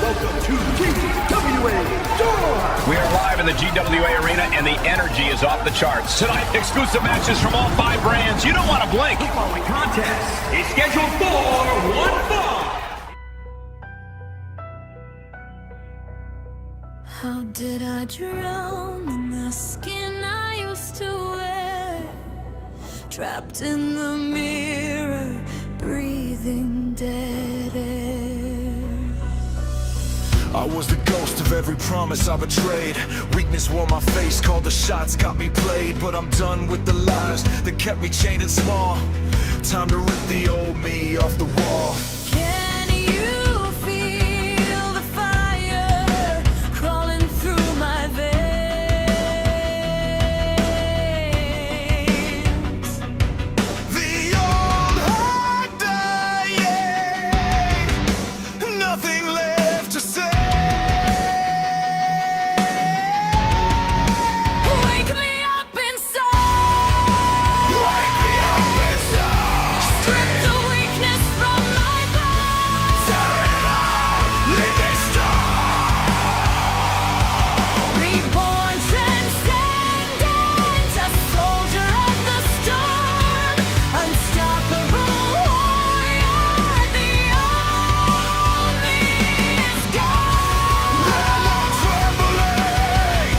welcome to GWA Dark! We are live in the GWA Arena, and the energy is off the charts. Tonight, exclusive matches from all 5 brands. You don't want to blink. The following contest is scheduled for one fall. How did I drown in the skin I used to wear? Trapped in the mirror, breathing dead air. I was the ghost of every promise I betrayed. Weakness wore my face, called the shots, got me played. But I'm done with the lies that kept me chained and small. Time to rip the old me off the wall. Can you feel the fire crawling through my veins? The old heart dying, nothing left to say. Wake me up inside. Wake me up inside. Strip the weakness from my bones. Tear it out, leave me strong. Reborn, transcendent, a soldier of the storm, unstoppable warrior, the only is gone. No more trembling,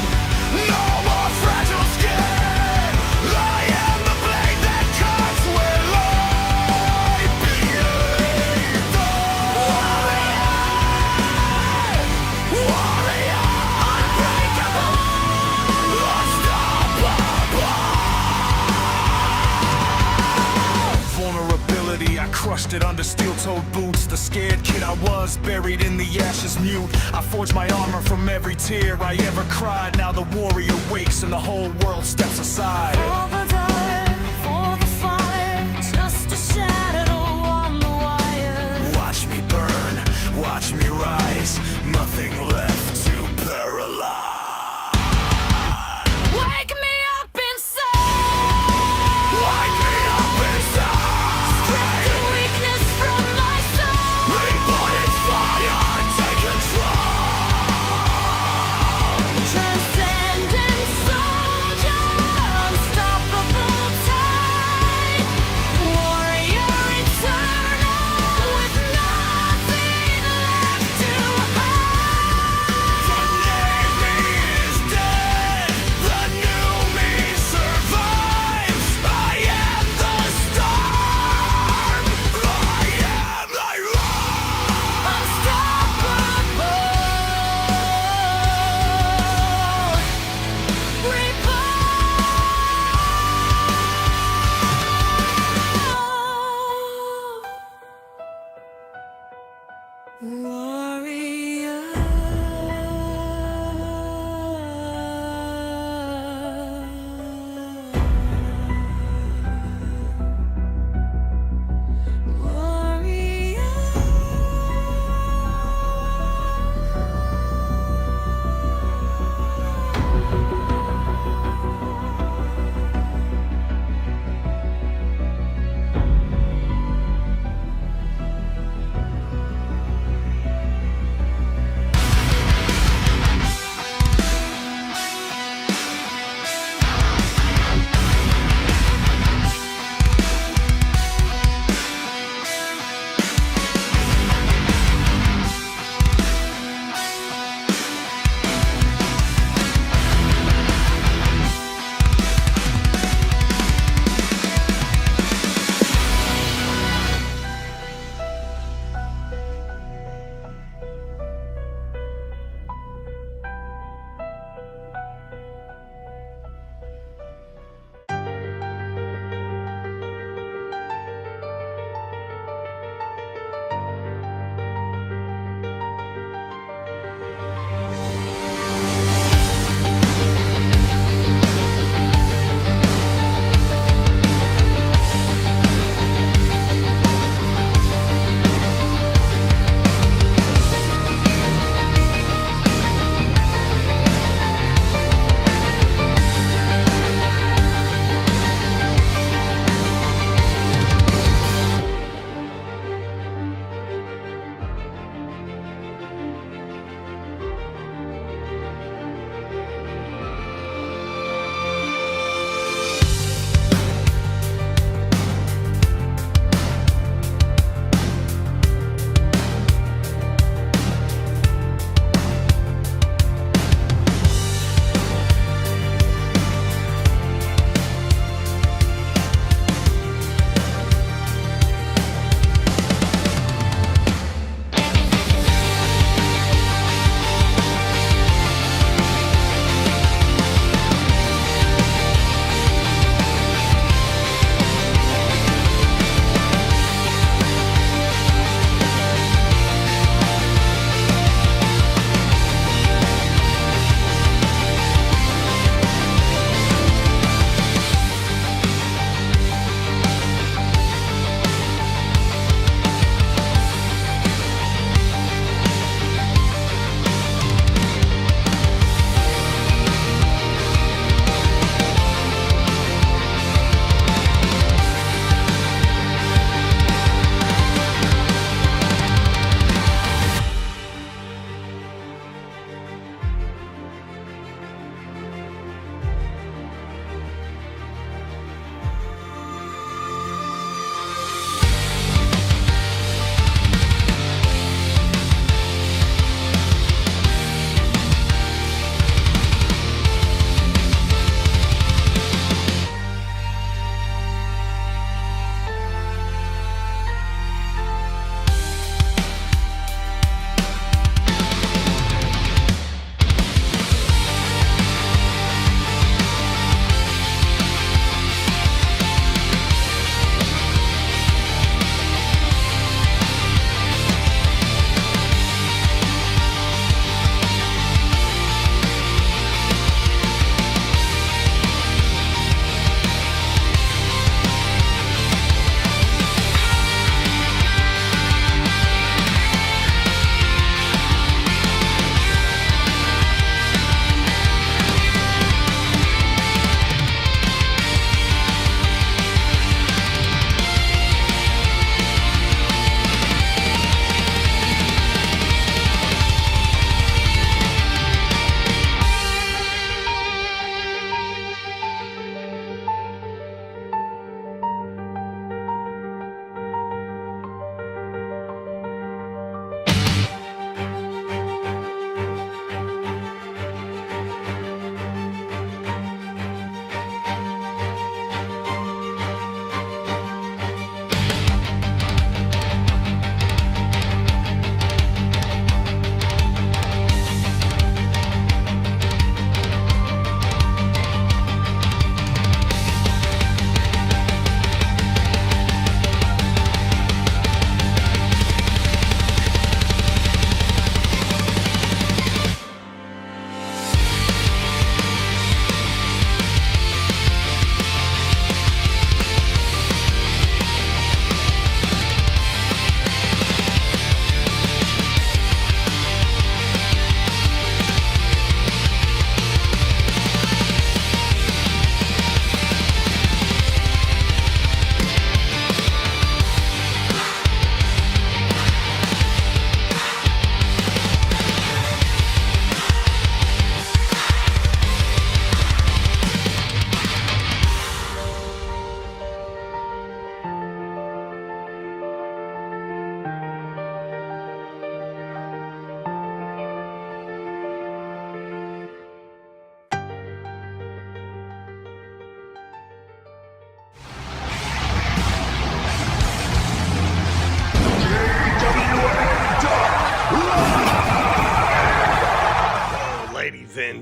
no more fragile skin. I am the blade that cuts where light begins. The warrior, unbreakable, unstoppable. Vulnerability, I crushed it under steel-toed boots. The scared kid I was, buried in the ashes mute. I forged my armor from every tear I ever cried. Now the warrior wakes and the whole world steps aside. For the dark, for the fire, just a shadow on the wire. Watch me burn, watch me rise. Nothing left to paralyze. Wake me up inside. Wake me up inside. Strip the weakness from my soul. Reborn in fire, take control. Transcendent soldier, unstoppable tide. Warrior eternal, with nothing left to hide. The name me is dead, the new me survives. I am the storm, I am the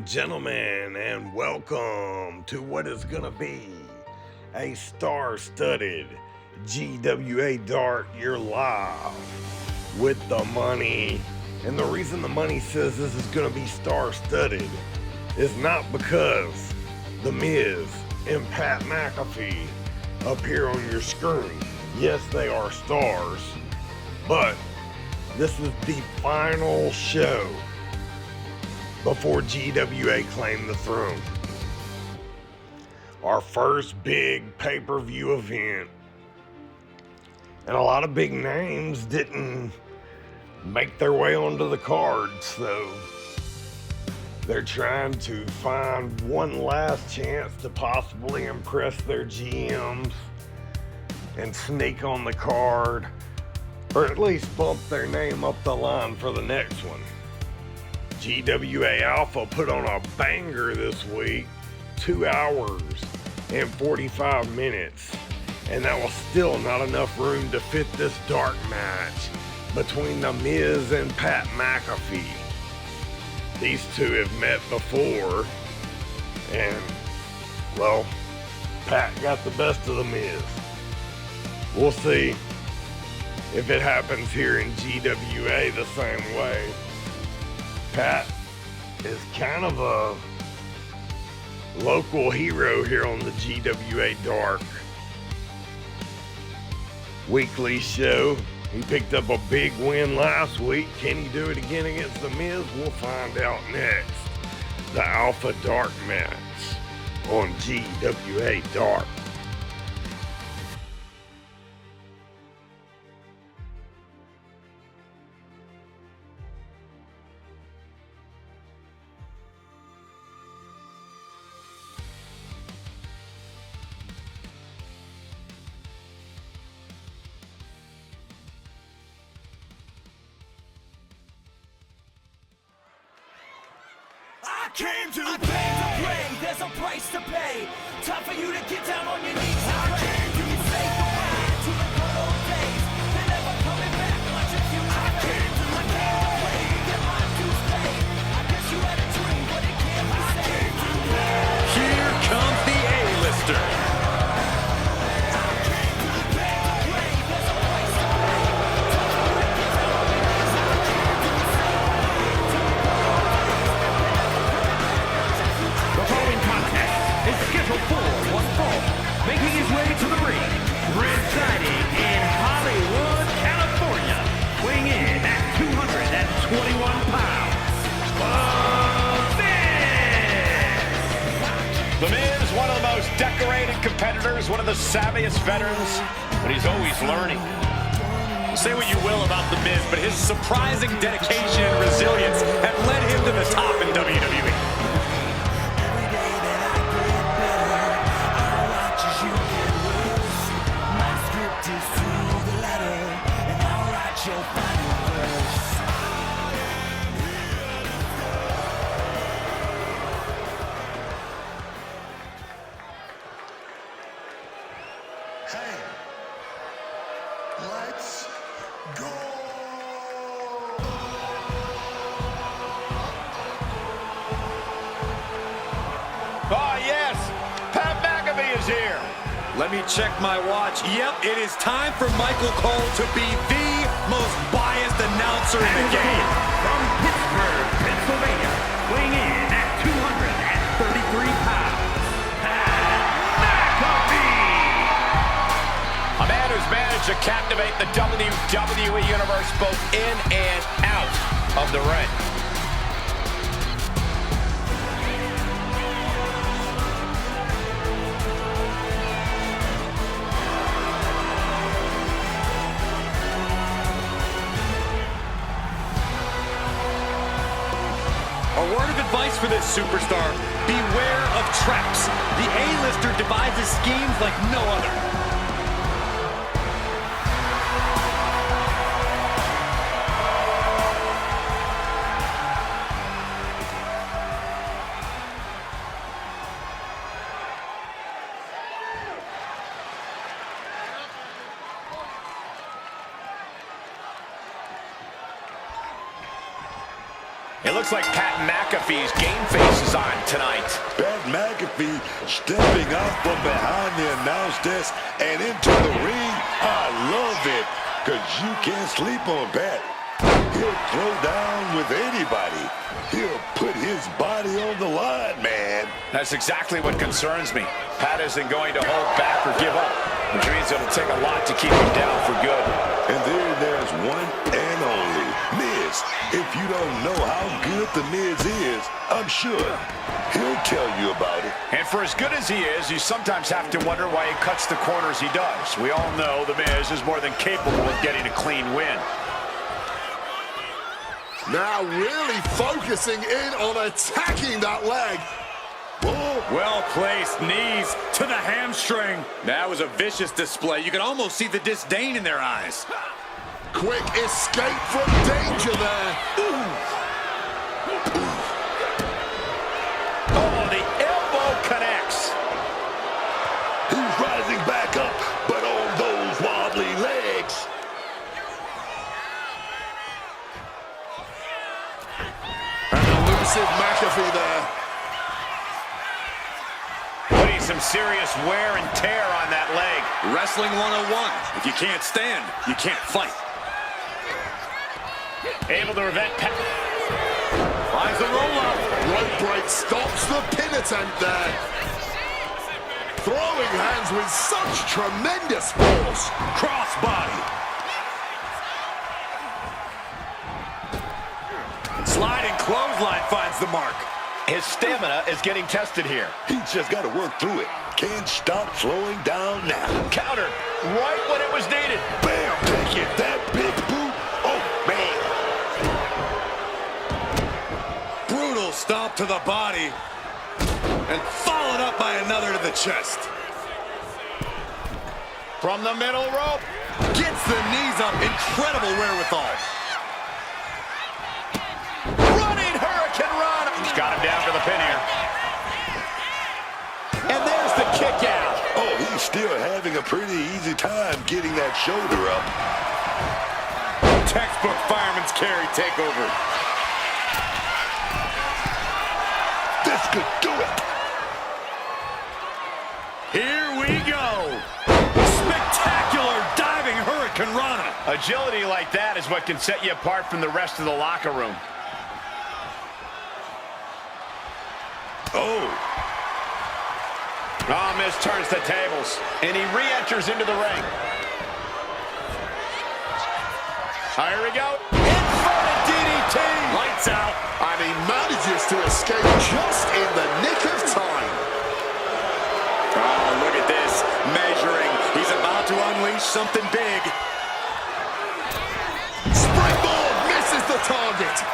and gentlemen, and welcome to what is gonna be a star-studded GWA Dark. You're live with the money. And the reason the money says this is gonna be star-studded is not because The Miz and Pat McAfee appear on your screen. Yes, they are stars, but this is the final show before GWA claimed the throne. Our first big pay-per-view event. And a lot of big names didn't make their way onto the card, so they're trying to find one last chance to possibly impress their GMs and sneak on the card, or at least bump their name up the line for the next one. GWA Alpha put on a banger this week, 2 hours and 45 minutes, and that was still not enough room to fit this dark match between The Miz and Pat McAfee. These two have met before, and, well, Pat got the best of The Miz. We'll see if it happens here in GWA the same way. Pat is kind of a local hero here on the GWA Dark weekly show. He picked up a big win last week. Can he do it again against The Miz? We'll find out next. The Alpha Dark match on GWA Dark. I came to play, there's a price to pay. Time for you to get down on your knees and pray. You say goodbye to the good old days. They're never coming back, watch your future fade. I came to play, get my dues paid. I guess you had a dream, but it can't be saved. Here comes the A-lister. Scheduled for one fall, making his way to the ring, residing in Hollywood, California, weighing in at 221 pounds, The Miz, one of the most decorated competitors, one of the savviest veterans, but he's always learning. Say what you will about The Miz, but his surprising dedication and resilience have led him to the top in WWE. Hey, let's go. Oh, yes, Pat McAfee is here. Let me check my watch. Yep, it is time for Michael Cole to be the most biased announcer in the game. from Pittsburgh, Pennsylvania, weighing in at 233 pounds, Pat McAfee. A man who's managed to captivate the WWE Universe both in and out of the ring. A word of advice for this superstar: beware of traps. The A-lister devises schemes like no other. It looks like Pat McAfee's game face is on tonight. Pat McAfee stepping out from behind the announce desk and into the ring. I love it, because you can't sleep on Pat. He'll throw down with anybody. He'll put his body on the line, man. That's exactly what concerns me. Pat isn't going to hold back or give up, which means it'll take a lot to keep him down for good. And there's one and only Miz. If you don't know how good the Miz is, I'm sure he'll tell you about it. And for as good as he is, you sometimes have to wonder why he cuts the corners he does. We all know the Miz is more than capable of getting a clean win. Now really focusing in on attacking that leg. Well-placed knees to the hamstring. That was a vicious display. You can almost see the disdain in their eyes. Quick escape from danger there. Oh, the elbow connects. He's rising back up, but on those wobbly legs. An elusive McAfee there. Putting some serious wear and tear on that leg. Wrestling 101. If you can't stand, you can't fight. Able to prevent Pat. Finds the roll-up. Rope break stops the pin attempt there. Throwing hands with such tremendous force. Crossbody. Sliding clothesline finds the mark. His stamina is getting tested here. He's just got to work through it. Can't stop slowing down now. Countered right when it was needed. Bam! Take it, that big boot. Oh, man. Brutal stomp to the body. And followed up by another to the chest. From the middle rope. Gets the knees up. Incredible wherewithal. Running Hurricane Run. He's got him down for the pin here. And there's the kick out. Oh, he's still having a pretty easy time getting that shoulder up. Textbook fireman's carry takeover. This could do it. Here we go. Spectacular diving Hurricane Rana. Agility like that is what can set you apart from the rest of the locker room. Oh. Miz turns the tables, and he re-enters into the ring. Here we go. Inverted DDT. Lights out. And he manages to escape just in the nick of time. Oh, look at this. Measuring. He's about to unleash something big. Springboard misses the target.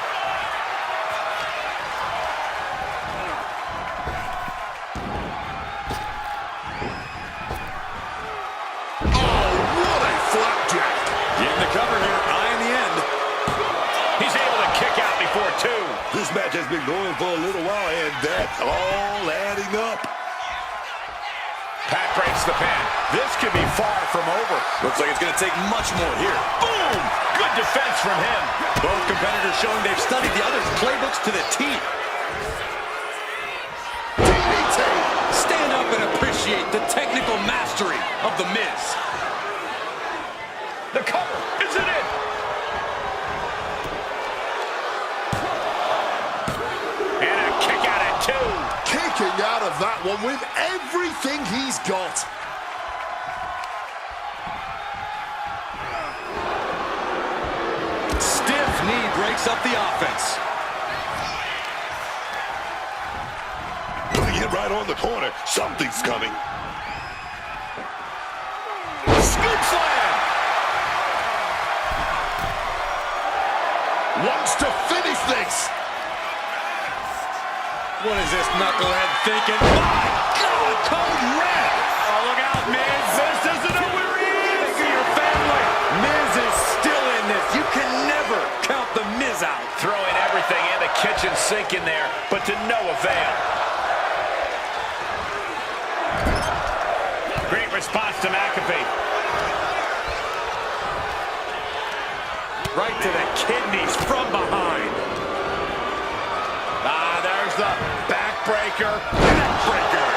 This match has been going for a little while, and that's all adding up. Pat breaks the pin. This could be far from over. Looks like it's going to take much more here. Boom! Good defense from him. Both competitors showing they've studied the other's playbooks to the T. DDT. Stand up and appreciate the technical mastery of The Miz. The cover. Is it in? Kicking out of that one with everything he's got. Stiff knee breaks up the offense. Putting it right on the corner. Something's coming. Scoop slam! Wants to finish this. What is this knucklehead thinking? My God, code red! Oh, look out, Miz. Miz doesn't know where he is. Think of your family. Miz is still in this. You can never count the Miz out. Throwing everything in the kitchen sink in there, but to no avail. Great response to McAfee. Right to the kidneys from behind. Backbreaker. Neckbreaker.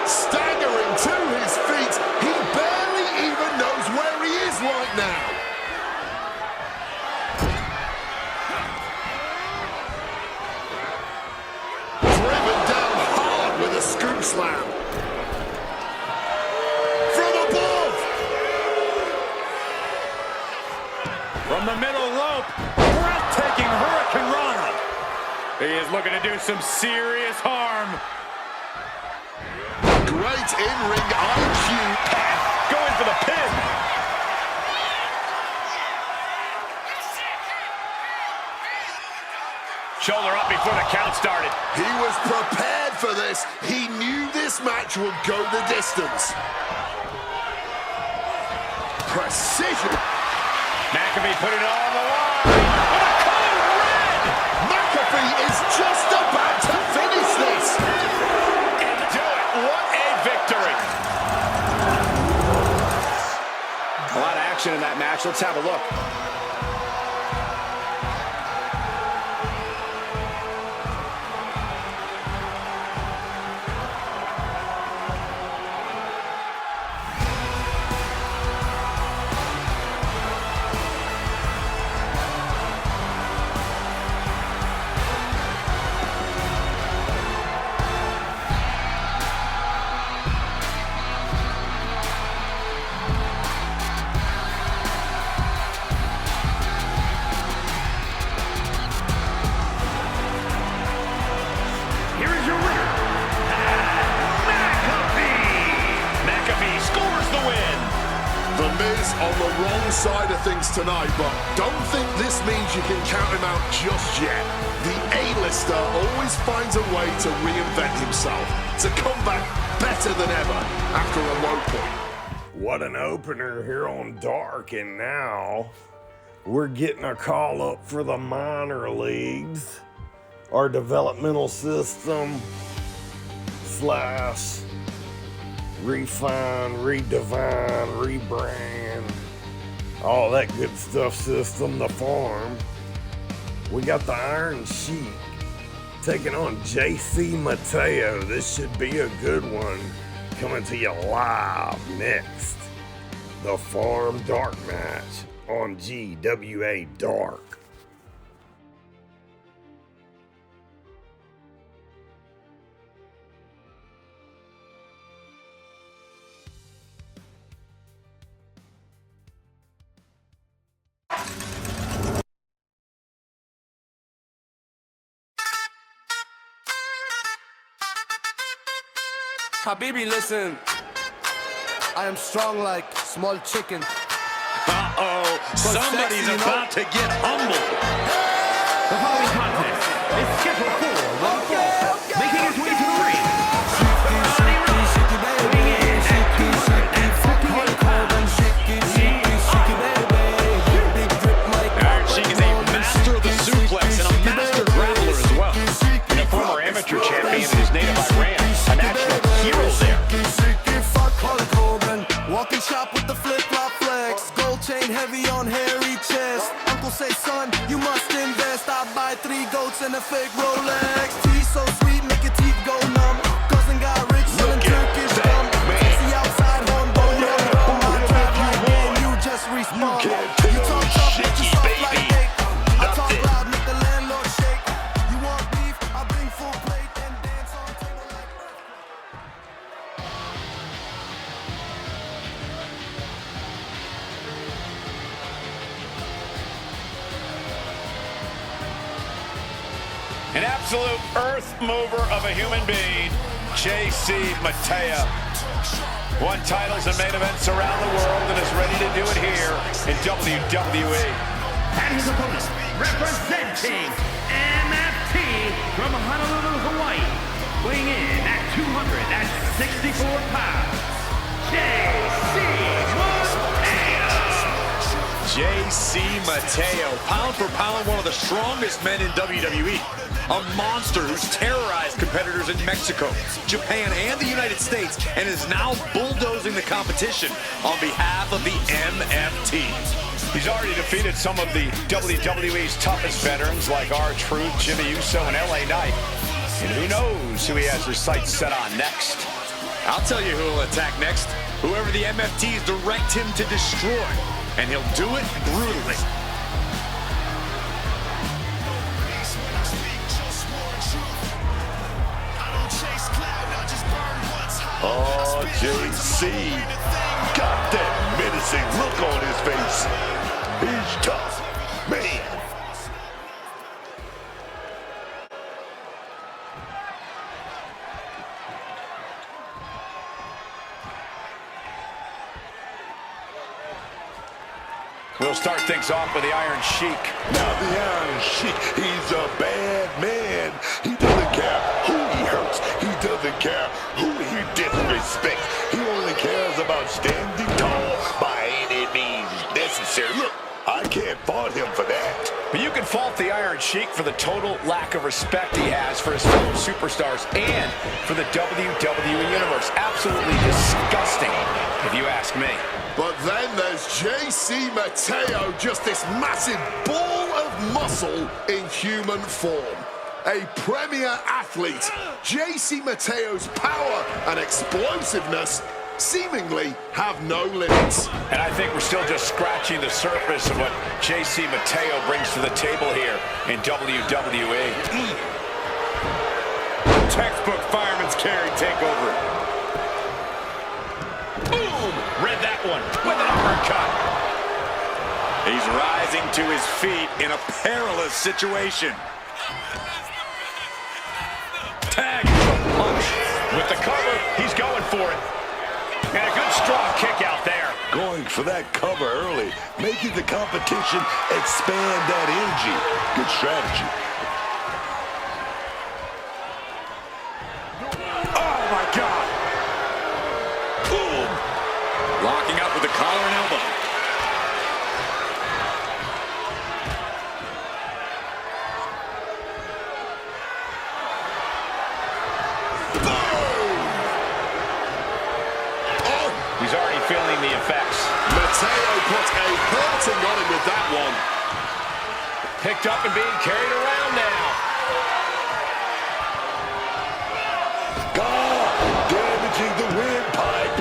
Staggering to his feet. He barely even knows where he is right now. Driven down hard with a scoop slam. From above. From the middle rope. Breathtaking Hurricane Rana. He is looking to do some serious harm. Great in-ring IQ. Going for the pin. Shoulder up before the count started. He was prepared for this. He knew this match would go the distance. Precision. McAfee put it all on the line. With a code red. McAfee is just about to finish this. Do it. What a victory. A lot of action in that match. Let's have a look. On the wrong side of things tonight, but don't think this means you can count him out just yet. The A-lister always finds a way to reinvent himself, to come back better than ever after a low point. What an opener here on Dark, and now we're getting a call up for the minor leagues. Our developmental system / refine, redivine, rebrand, all that good stuff system, the farm. We got the Iron Sheik taking on JC Mateo. This should be a good one. Coming to you live next. The Farm Dark match on GWA Dark. Habibi, listen. I am strong like small chicken. Uh-oh, somebody's about to get humbled. The following contest is scheduled for one fall. Making his way to the ring. Weighing in at 258 pounds. Iron Sheik is a master of the suplex and a master grappler as well. And a former amateur champion in his native Iran. A national hero there. Walking shop with the flip-flop flex. Gold chain heavy on hairy chest. Uncle say, son, you must invest. I buy 3 goats and a fake Rolex. Tea so sweet, make your teeth go numb. Cousin got rich, selling Turkish gum. Sexy outside, horn bone, no rum. I drive you in, you just respawn. You talk tough, make you soft like cake. I talk loud, make the landlord shake. You want beef, I bring full plate and dance on table like An absolute earth mover of a human being, JC Mateo. Won titles and main events around the world and is ready to do it here in WWE. And his opponent, representing MFT from Honolulu, Hawaii, weighing in at 264 pounds, JC Mateo. JC Mateo, pound for pound, one of the strongest men in WWE. A monster who's terrorized competitors in Mexico, Japan, and the United States, and is now bulldozing the competition on behalf of the MFT. He's already defeated some of the WWE's toughest veterans like R-Truth, Jimmy Uso, and LA Knight. And who knows who he has his sights set on next. I'll tell you who will attack next. Whoever the MFTs direct him to destroy. And he'll do it brutally. Oh, JC got that menacing look on his face. He's tough, man. We'll start things off with the Iron Sheik. Now the Iron Sheik, he's a bad man. He doesn't care who he hurts. He doesn't care who he disrespects. He only cares about standing tall by any means necessary. Look, I can't fault him for that. But you can fault the Iron Sheik for the total lack of respect he has for his fellow superstars and for the WWE Universe. Absolutely disgusting, if you ask me. But then there's JC Mateo, just this massive ball of muscle in human form. A premier athlete, JC Mateo's power and explosiveness seemingly have no limits. And I think we're still just scratching the surface of what JC Mateo brings to the table here in WWE. Textbook fireman's carry takeover. Boom! Read that one with an uppercut. He's rising to his feet in a perilous situation. Tag punch. With the cover, he's going for it. And a good strong kick out there. Going for that cover early, making the competition expand that energy. Good strategy. Oh, my God. Boom. Locking up with the collar and elbow. He's already feeling the effects. Mateo puts a hurting on him with that one. Picked up and being carried around now. God, damaging the windpipe.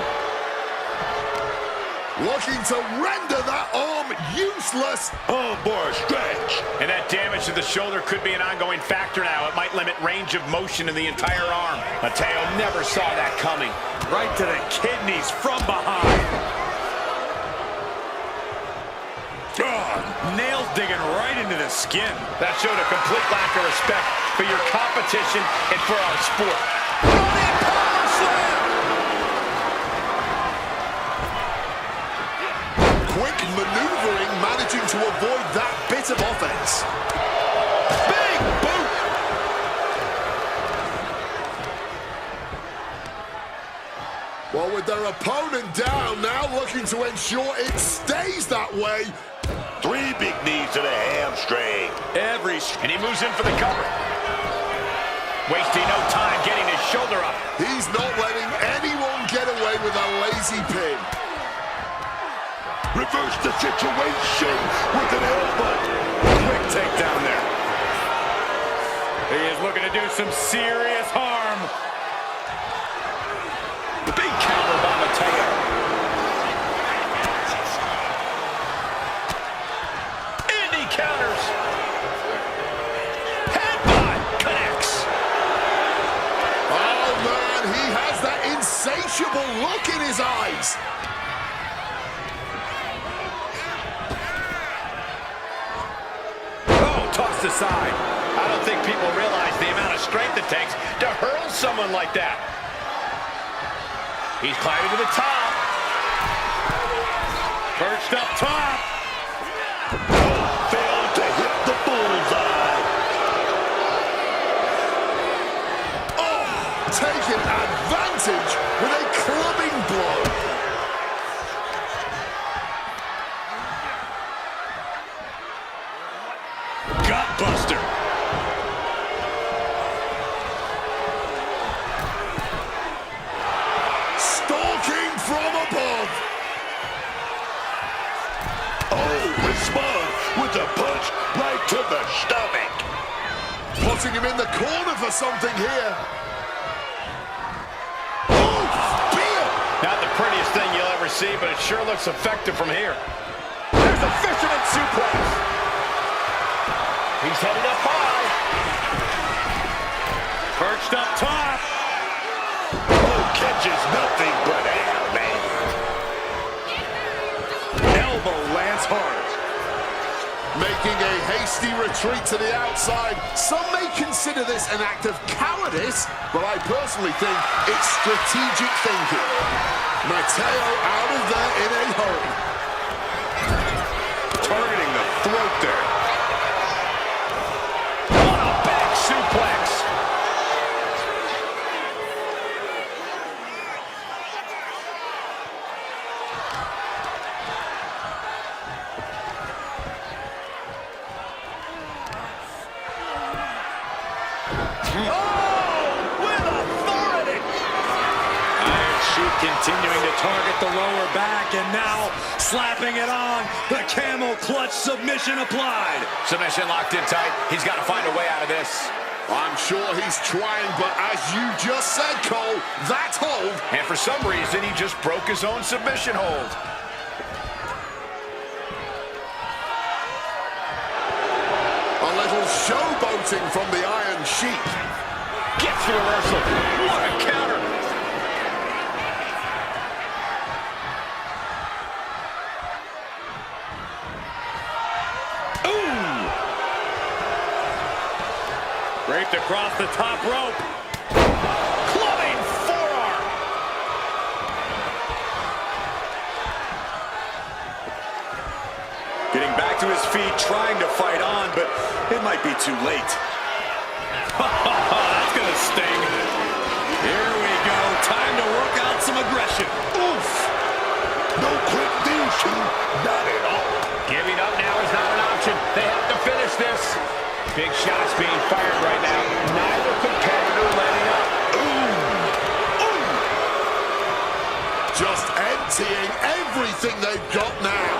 Looking to render that arm useless. Oh, boy, stretch. And that damage to the shoulder could be an ongoing factor now. It might limit range of motion in the entire arm. Mateo never saw that coming. Right to the kidneys from behind. Nails digging right into the skin. That showed a complete lack of respect for your competition and for our sport. Running power slam. Quick maneuvering, managing to avoid that bit of offense. Big boot. Well, with their opponent down, now looking to ensure it stays that way. 3 big knees to the hamstring. And he moves in for the cover. Wasting no time getting his shoulder up. He's not letting anyone get away with a lazy pin. Reverse the situation with an elbow. Quick takedown there. He is looking to do some serious harm. Big counter by Mateo. And he counters. Headbutt connects. Oh, man, he has that insatiable look in his eyes. Tossed aside. I don't think people realize the amount of strength it takes to hurl someone like that. He's climbing to the top. Perched up top. Failed to hit the bullseye. Oh, taking advantage with a clubbing blow. Gutbuster. Stalking from above. putting him in the corner for something here. Oh, spear! Not the prettiest thing you'll ever see, but it sure looks effective from here. There's the fisherman suplex. He's headed up high. Perched up top. Oh, catches nothing but air, man. Elbow lands hard. Making a hasty retreat to the outside. Some may consider this an act of cowardice, but I personally think it's strategic thinking. Mateo out of there in a hurry. Targeting the throat there. What a back suplex. Continuing to target the lower back, and now slapping it on. The camel clutch submission applied. Submission locked in tight. He's got to find a way out of this. I'm sure he's trying, but as you just said, Cole, that hold. And for some reason, he just broke his own submission hold. A little showboating from the Iron Sheik. Gets the reversal. What a counter. Draped across the top rope. Clubbing forearm. Getting back to his feet, trying to fight on, but it might be too late. That's gonna sting. Here we go. Time to work out some aggression. Oof. No quick finishing. Not at all. Giving up now is not an option. They have to finish this. Big shots being fired right now. Neither competitor letting up. Ooh. Just emptying everything they've got now.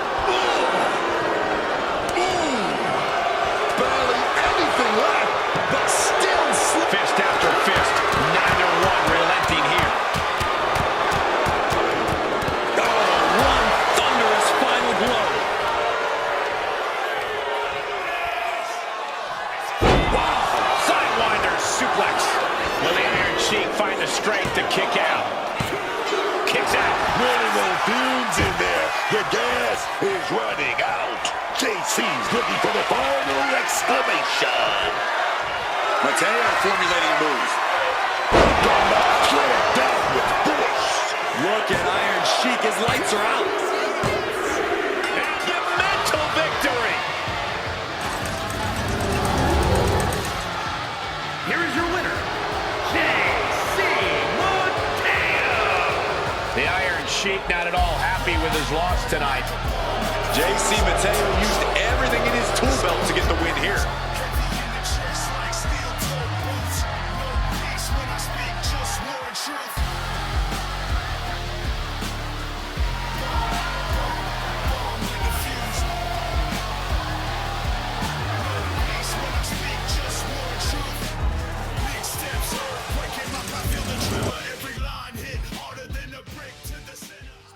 Barely anything left, but still fist after fist. Neither one relenting here. Oh, one thunderous final blow. Suplex. Will the Iron Sheik find the strength to kick out? Kicks out. Running on fumes in there. The gas is running out. JC's looking for the final exclamation. Mateo formulating a move. Slam down with force. Look at Iron Sheik. His lights are out. Monumental victory. Here is your winner, J.C. Mateo. The Iron Sheik not at all happy with his loss tonight. J.C. Mateo used everything in his tool belt to get the win here.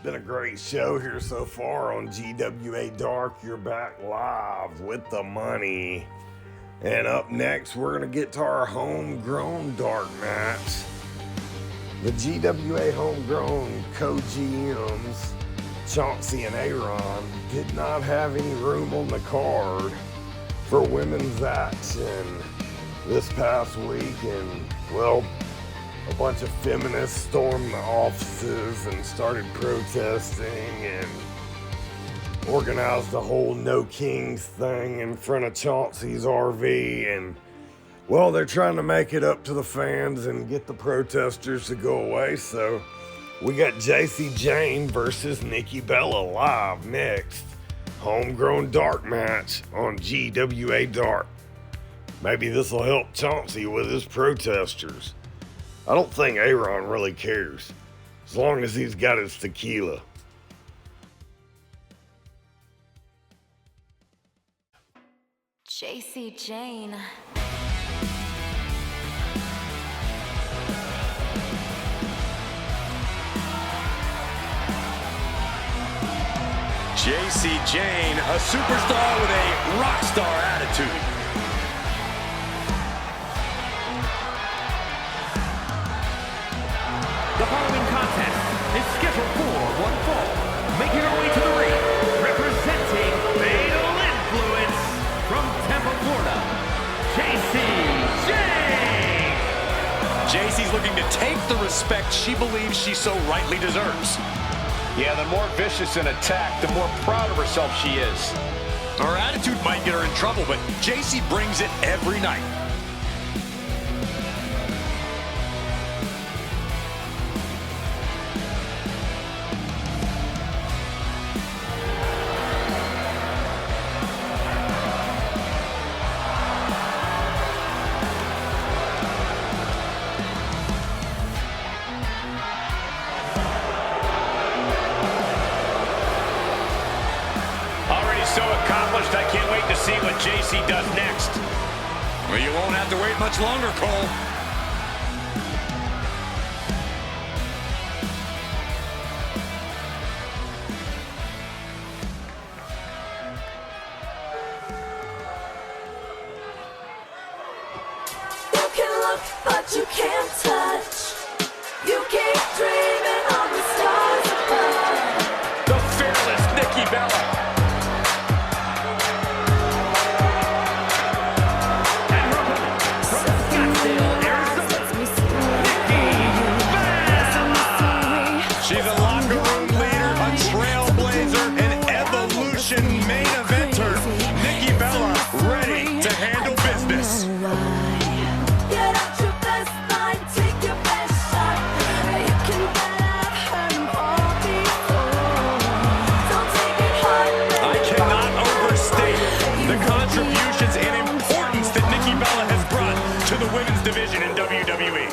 Been a great show here so far on GWA Dark. You're back live with the money. And up next, we're going to get to our homegrown dark match. The GWA homegrown co-GMs, Chauncey and Aaron, did not have any room on the card for women's action this past week. And, well, a bunch of feminists stormed the offices and started protesting and organized the whole No Kings thing in front of Chauncey's RV. And, well, they're trying to make it up to the fans and get the protesters to go away. So we got JC Jane versus Nikki Bella live next. Homegrown dark match on GWA Dark. Maybe this will help Chauncey with his protesters. I don't think Aaron really cares, as long as he's got his tequila. JC Jane. JC Jane, a superstar with a rock star attitude. The following contest is scheduled for one fall. Making her way to the ring, representing Fatal Influence from Tampa, Florida, JC Jane. JC's looking to take the respect she believes she so rightly deserves. Yeah, the more vicious an attack, the more proud of herself she is. Her attitude might get her in trouble, but JC brings it every night. So accomplished, I can't wait to see what JC does next. Well, you won't have to wait much longer, Cole. You can look, but you can't touch. You keep dreaming on the stars above. The fearless Nikki Bella. She's a locker room leader, a trailblazer, an evolution main eventer. Nikki Bella ready to handle business. Get out your best line, take your best shot. You can bet I've heard them all before. Don't take it hard. I cannot overstate the contributions and importance that Nikki Bella has brought to the women's division in WWE.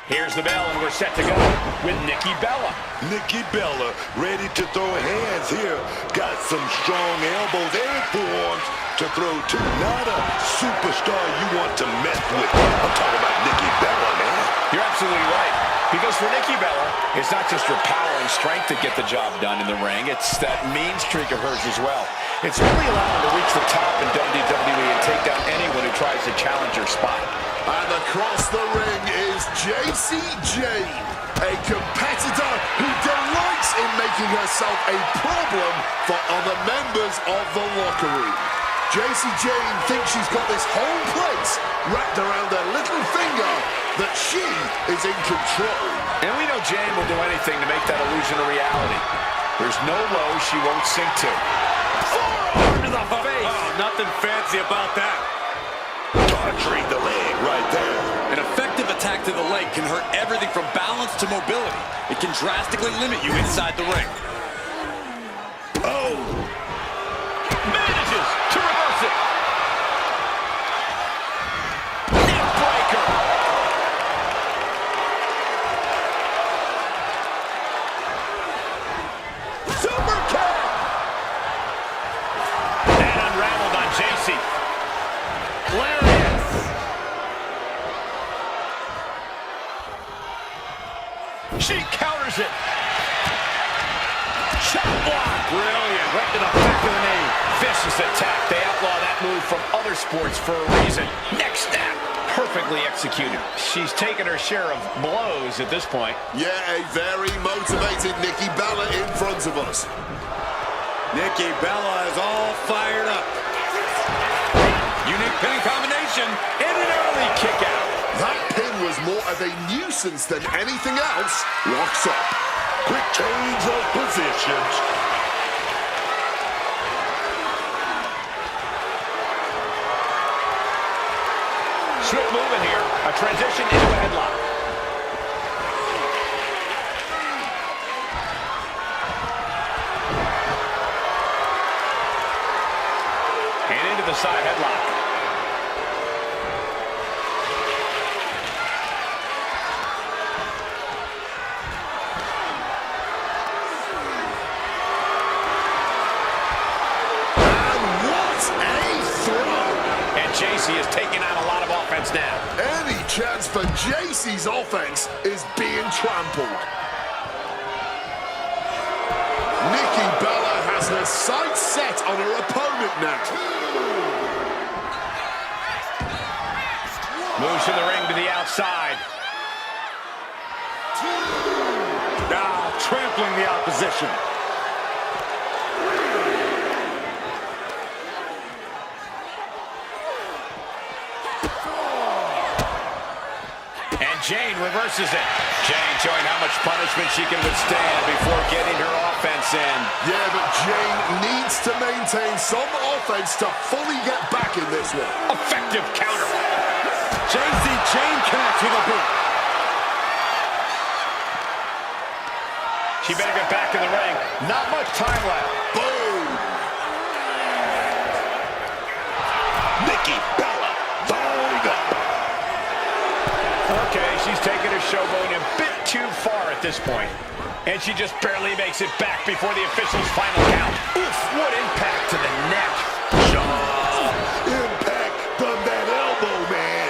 Here's the bell, and we're set to go with Nikki Bella. Nikki Bella ready to throw hands here. Got some strong elbows and forearms to throw to. Not a superstar you want to mess with. I'm talking about Nikki Bella, man. You're absolutely right. Because for Nikki Bella, it's not just her power and strength to get the job done in the ring. It's that mean streak of hers as well. It's really allowed her to reach the top in WWE and take down anyone who tries to challenge her spot. And across the ring is JC Jane, a competitor who delights in making herself a problem for other members of the locker room. JC Jane thinks she's got this whole place wrapped around her little finger, that she is in control. And we know Jane will do anything to make that illusion a reality. There's no low she won't sink to. Forearm to the face. Oh, nothing fancy about that. Treat the leg right there. An effective attack to the leg can hurt everything from balance to mobility. It can drastically limit you inside the ring. Oh! Manages to reverse it. Neck breaker. Super kick. And unraveled on JC. Lariat. She counters it. Shot block. Brilliant. Right to the back of the knee. Vicious attack. They outlaw that move from other sports for a reason. Neck snap. Perfectly executed. She's taken her share of blows at this point. Yeah, a very motivated Nikki Bella in front of us. Nikki Bella is all fired up. Unique pinning combination and an early kick out. That pin was more of a nuisance than anything else. Locks up. Quick change of positions. Swift movement here. A transition into a headlock. And into the side headlock. And what a throw! JC is taking out a lot of offense now. Any chance for JC's offense is being trampled. Nikki Bella has her sights set on her opponent now. Moves from the ring to the outside. Now trampling the opposition. And Jane reverses it. Jane showing how much punishment she can withstand before getting her offense in. Yeah, but Jane needs to maintain some offense to fully get back in this one. Effective counter. JC chain connects with a boot. She better get back in the ring. Not much time left. Boom! Nikki Bella fired up. Okay, she's taking her showboat a bit too far at this point. And she just barely makes it back before the official's final count. Oof, what impact to the neck. Impact from that elbow, man.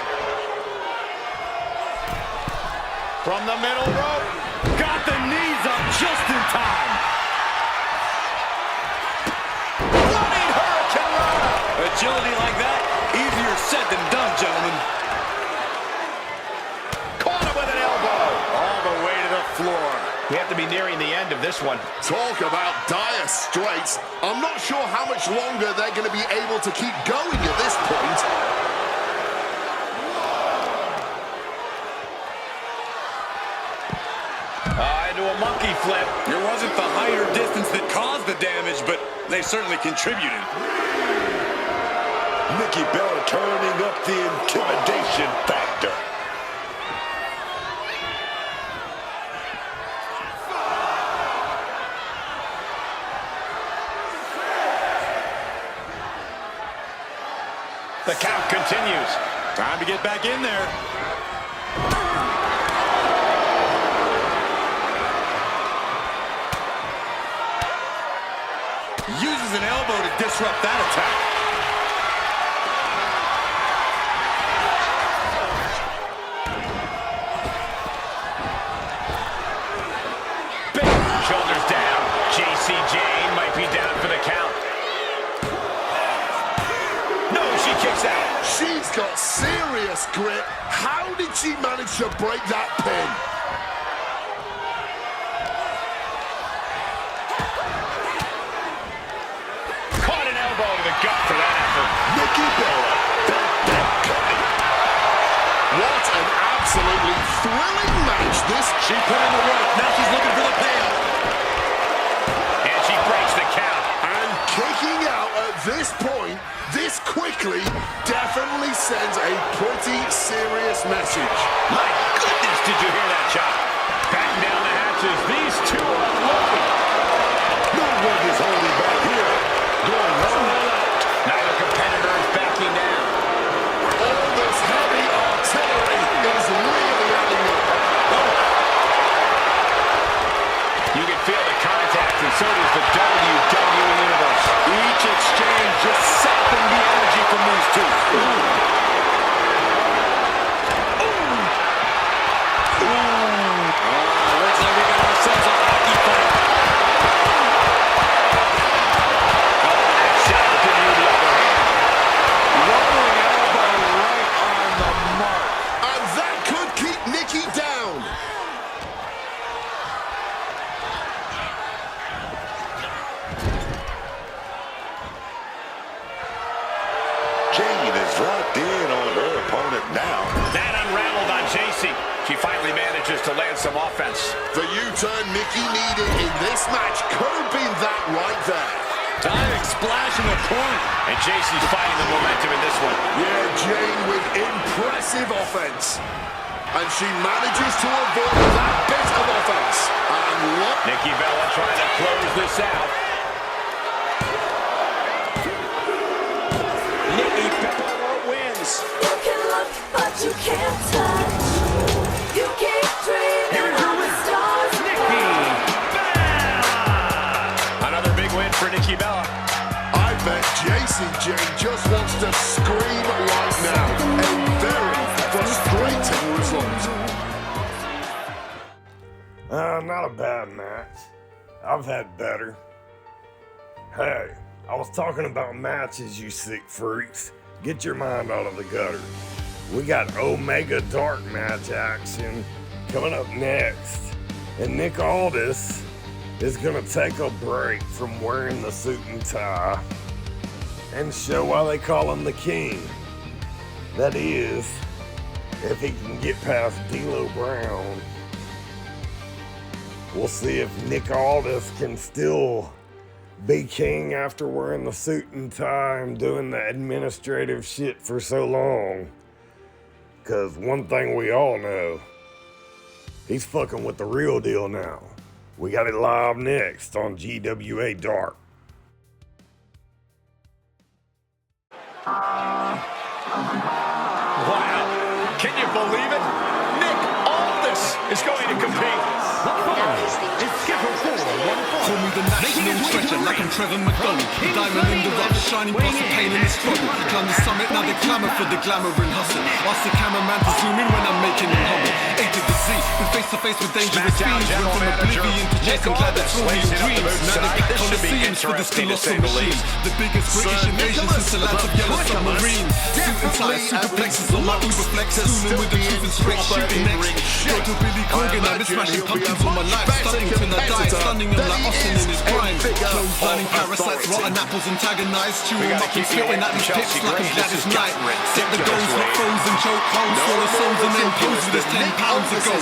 From the middle rope. Got the knees up just in time. Running Hurricane Rana. Agility like that, easier said than done, gentlemen. Caught him with an elbow. All the way to the floor. We have to be nearing the end of this one. Talk about dire straits. I'm not sure how much longer they're going to be able to keep going at this point. Into a monkey flip. It wasn't the height or distance that caused the damage, but they certainly contributed. Nikki Bella turning up the intimidation factor. The count continues. Time to get back in there. Uses an elbow to disrupt that attack. Big shoulders down. JC Jane might be down for the count. No, she kicks out. She's got serious grit. How did she manage to break that pin? Caught an elbow to the gut for that effort. Nikki Bella felt that coming. What an absolutely thrilling match this. She put in the work. Now she's looking for the payoff. And she breaks the count. And kicking out at this point, this quickly, definitely sends a pretty serious message. My goodness, did you hear that shot? Batten down the hatches. These two are loaded. No one is holding back here. Going all out. Neither competitor is backing down. All this heavy artillery is really adding up. You can feel the contact, and so does the WWE Universe. Each exchange just sapping the energy from these two. Looks like we got ourselves a hockey fight. That shot will give you the upper hand. Rolling elbow right on the mark. And that could keep Nikki down. Jane is locked in on her opponent now. That unraveled on JC. She finally manages to land some offense. The U-turn Nikki needed in this match could have been that right there. Diving splash in the corner. And JC's fighting the momentum in this one. Yeah, Jane with impressive offense. And she manages to avoid that bit of offense. And look. Nikki Bella trying to close this out. Nikki Bella wins. You can look, but you can't touch. You keep dreaming of the stars. Nikki Bella! Another big win for Nikki Bella. I bet JCJ just wants to scream right now. A very frustrating result. Not a bad match. I've had better. Hey, I was talking about matches, you sick freaks. Get your mind out of the gutter. We got Omega Dark match action coming up next. And Nick Aldis is gonna take a break from wearing the suit and tie and show why they call him the King. That is, if he can get past D'Lo Brown. We'll see if Nick Aldis can still be king after wearing the suit and tie and doing the administrative shit for so long. Cause one thing we all know, he's fucking with the real deal now. We got it live next on GWA Dark. Wow, can you believe it? Nick Aldis is going to compete. It's scheduled for one fall. Call me the national treasure, like I'm Trevor McDonald. The diamond in the rough, shining past the pain and the struggle. Climb the summit, now they clamour for the glamour and hustle. Ask the cameraman to zoom in when I'm making them humble. A to the Z, been face to face with dangerous fiends. Went from oblivion to chasing gladiatorial dreams. Now they pack coliseums for this colossal machine. The biggest British invasion since the lands of yellow submarines. Suit and tie, superplexes on my Uberflex. Fooling with the truth and straight shooting next. Go to Billy Corgan, I've been smashing pumpkins all my life. Stunning till I die, stunning him like Austin in his prime. Clothes lining parasites, rotten apples antagonized. Chewing them up and spitting at these pips like I'm Gladys Knight. Set the goals with frozen choke holes for the souls and then pose with his 10 pounds of gold.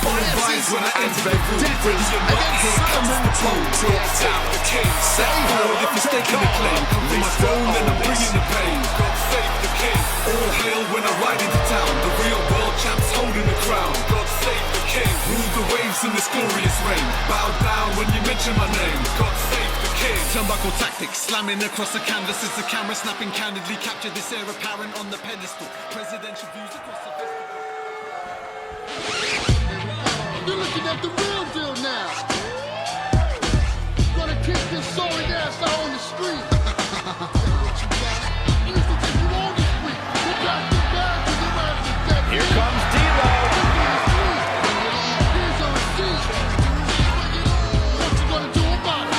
All rise when I enter the room. Brilliant rock, here comes the pole. Brought out the king. Set forward if you're staking the claim. Come for my throne and I'm bringing the pain. God save the king. All hail when I ride into town. The real world champs holding the crown. God save the king. Rule the waves in this glorious reign. Bow down when you mention my name. God save the king. Turnbuckle tactics, slamming across the canvas as the camera snapping candidly. Capture this air apparent on the pedestal. Presidential views across the festival. You're looking at the real deal now. Gonna kick this sorry ass out on the street. You used to take you on the street. You got the bag to the ass is dead. Here comes D'Lo. Here's a receipt. What you gonna do about it?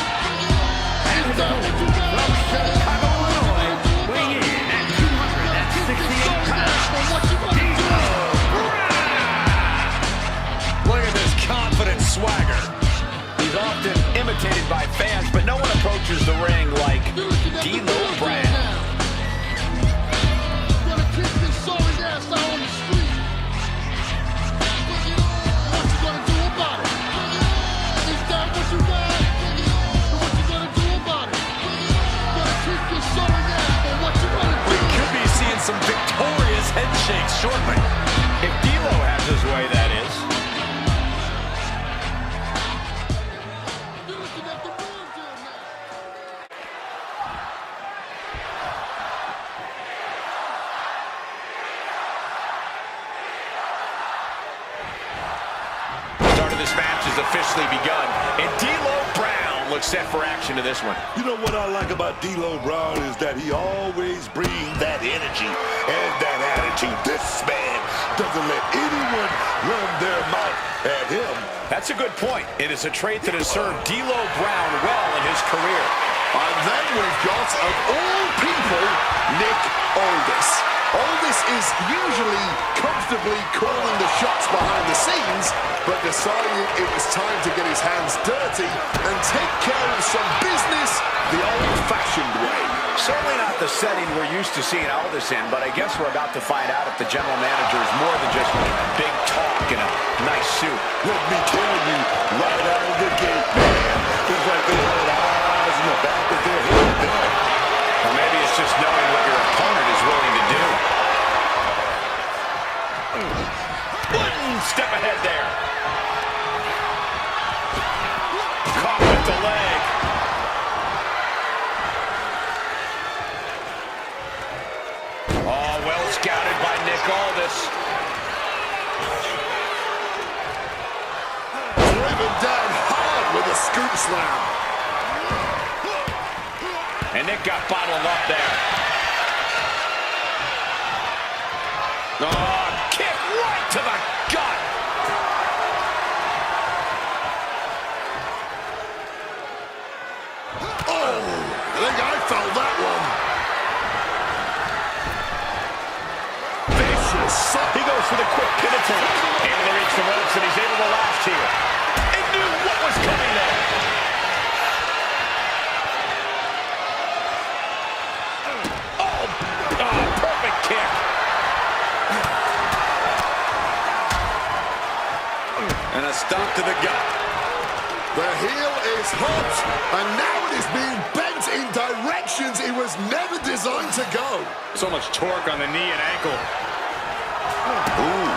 Is that what you got? Chicago, Illinois, weighing in at 268 pounds. What you gonna do? Look at this confident swagger. He's often imitated by fans, but no one approaches the ring like D'Lo Brown. Gonna kick this sorry ass out on the street. What you gonna do about it? Is that what you got? What you gonna do about it? Gonna kick this sorry ass, but what you gonna do? We could be seeing some victorious head shakes shortly. If D'Lo has his way, that is. You're looking at the real deal now. Start of this match has officially begun, and D'Lo Brown looks set for action to this one. You know what I like about D'Lo Brown is that he always brings that energy and that attitude. This man doesn't let anyone run their mouth at him. That's a good point. It is a trait that has served D'Lo Brown well in his career. And then we've got, of all people, Nick Aldis. Aldis is usually comfortably calling the shots behind the scenes, but decided it was time to get his hands dirty and take care of some business the old-fashioned way. Certainly not the setting we're used to seeing Aldis in, but I guess we're about to find out if the general manager is more than just big talk in a nice suit. Let me tell you, right out of the gate, man, it's like they had eyes in the back of their head there. Or maybe it's just knowing what your opponent is willing to do. One step ahead there. Caught with the leg. Oh, well scouted by Nick Aldis. Driven down hard with a scoop slam. And Nick got bottled up there. Oh, kick right to the gut. Oh, I think I felt that one. Vicious. He goes for the quick pin attempt. Able to reach the ropes, and he's able to last here. And knew what was coming there. Oh, perfect kick. And a stomp to the gut. The heel is hot, and now it is being bent in directions it was never designed to go. So much torque on the knee and ankle. Ooh.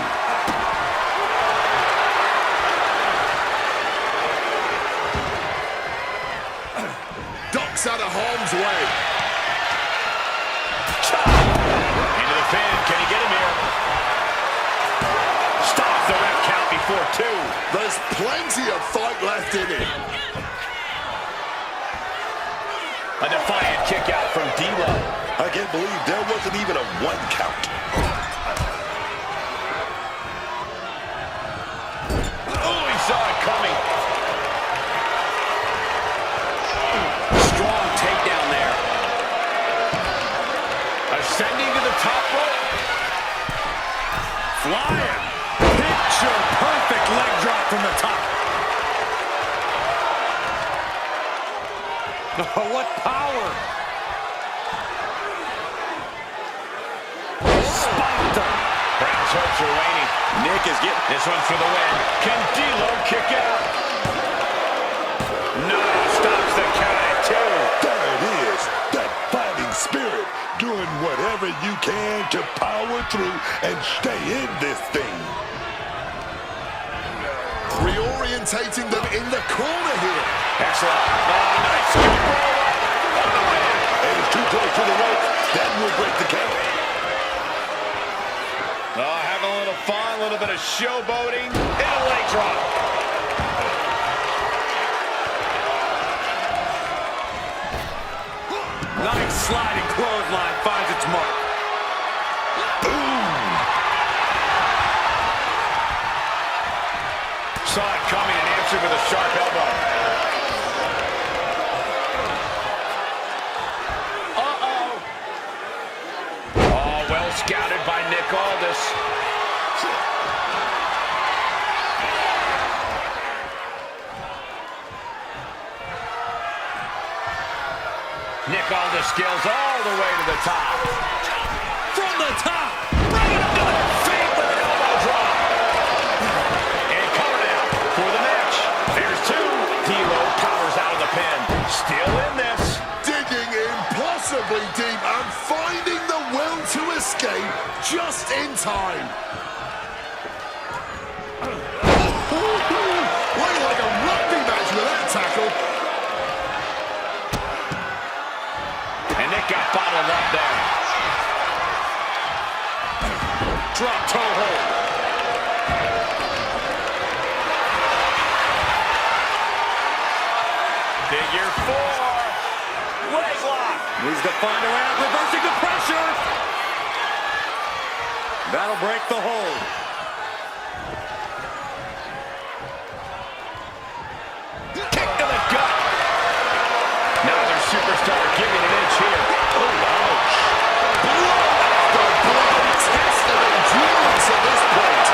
Ducks out of harm's way. Into the pin. Can he get him here? Stops the ref count before 2. There's plenty of fight left in it. A defiant kick out from D-Lo. I can't believe there wasn't even a 1 count. Oh, he saw it coming. Strong takedown there. Ascending to the top rope. Flying. Picture perfect leg drop from the top. Oh, what power. Spiked him. Brown's hopes are waning. Nick is getting this one for the win. Can D-Lo kick out? No, stops the count at 2. There it is. That fighting spirit. Doing whatever you can to power through and stay in this thing. Reorientating them in the corner here. Excellent. Oh, nice scoop roll up on the win. And it's too close to the rope. That will break the count. Oh, having a little fun, a little bit of showboating, and a leg drop. Nice sliding clothesline finds its mark. Boom! Saw it coming and answered with a sharp elbow. Uh-oh. Oh, well scouted by Nick Aldis. Nick Aldis scales all the way to the top. From the top, right into their feet with an elbow drop. And coming out for the match. There's 2. D-Lo powers out of the pin. Still in this. Digging impossibly deep and finding the will to escape just in time. Looking like a rugby match with that tackle. And Nick got bottled up there. Drop toe hold. Figure 4. Leg lock. Needs to find a way out, reversing the pressure. That'll break the hold. Kick to the gut. Another superstar giving an inch here. Oh, ouch. Blood after blood. Test of endurance at this point.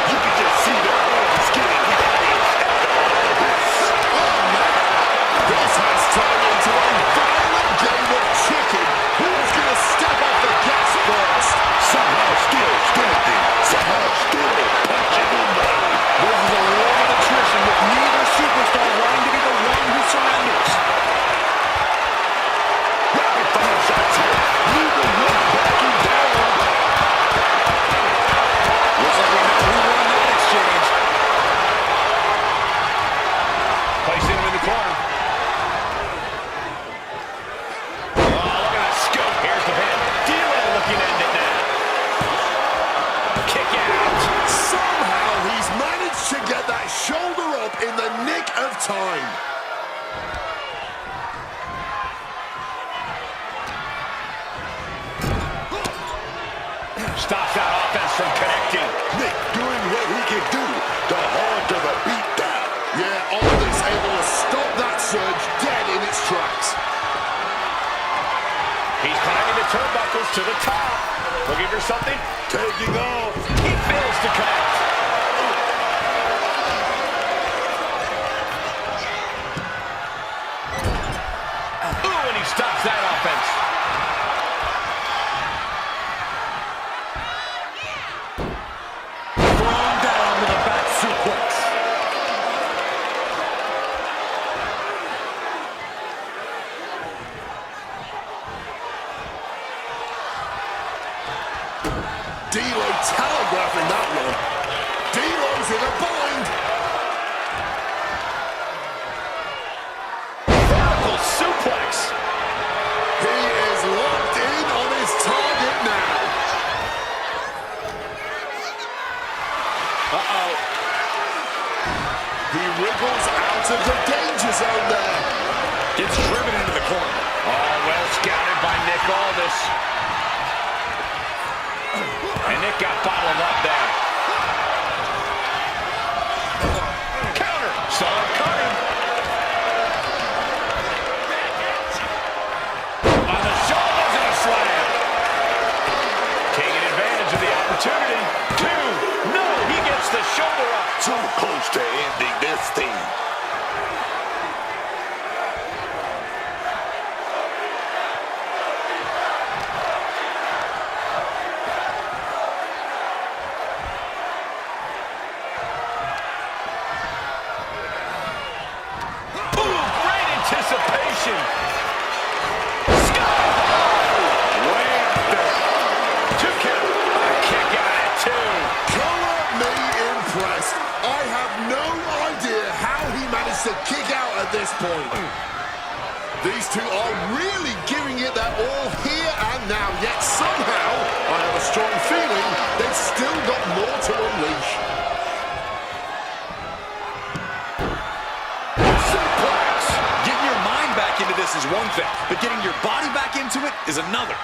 You can just see their arms getting heavy after all this. Oh, man. This has turned into a violent game of chicken. Who's going to step off the gas first? Somehow still standing. Somehow still punching in the eye. This is a war of attrition with neither superstar wanting to be the one who surrenders. Rapid fire shots here. Neither one backing down. Looks like we know who won that exchange. Placing him in the corner. Oh, look at that scoop. Here's the pin. D-Lo looking to end it now. Kick out. Somehow he's managed to get that shoulder up in the nick of time. Stops that offense from connecting. Nick doing what he can do to hold to the beat down. Yeah, Oliver's able to stop that surge dead in its tracks. He's climbing the turnbuckles to the top. Looking for something? Taking off. He fails to connect. Ooh, and he stops that offense. Thrown down with a back suplex. D'Lo telegraphing that one. D'Lo's in a bind. Vertical suplex. He is locked in on his target now. Uh-oh. He wriggles out of the danger zone there. Gets driven into the corner. Oh, well scouted by Nick Aldis. And Nick got bottled up there. Counter. Saw it coming. On the shoulders and a slam. Taking advantage of the opportunity. 2. No, he gets the shoulder up. Too close to ending this thing. Anticipation. Sky high. Way up there. 2 count. A kick out at 2. Color me impressed. I have no idea how he managed to kick out at this point. These two are really giving it their all here and now, yet somehow, I have a strong feeling they've still got more to unleash. Into this is one thing, but getting your body back into it is another.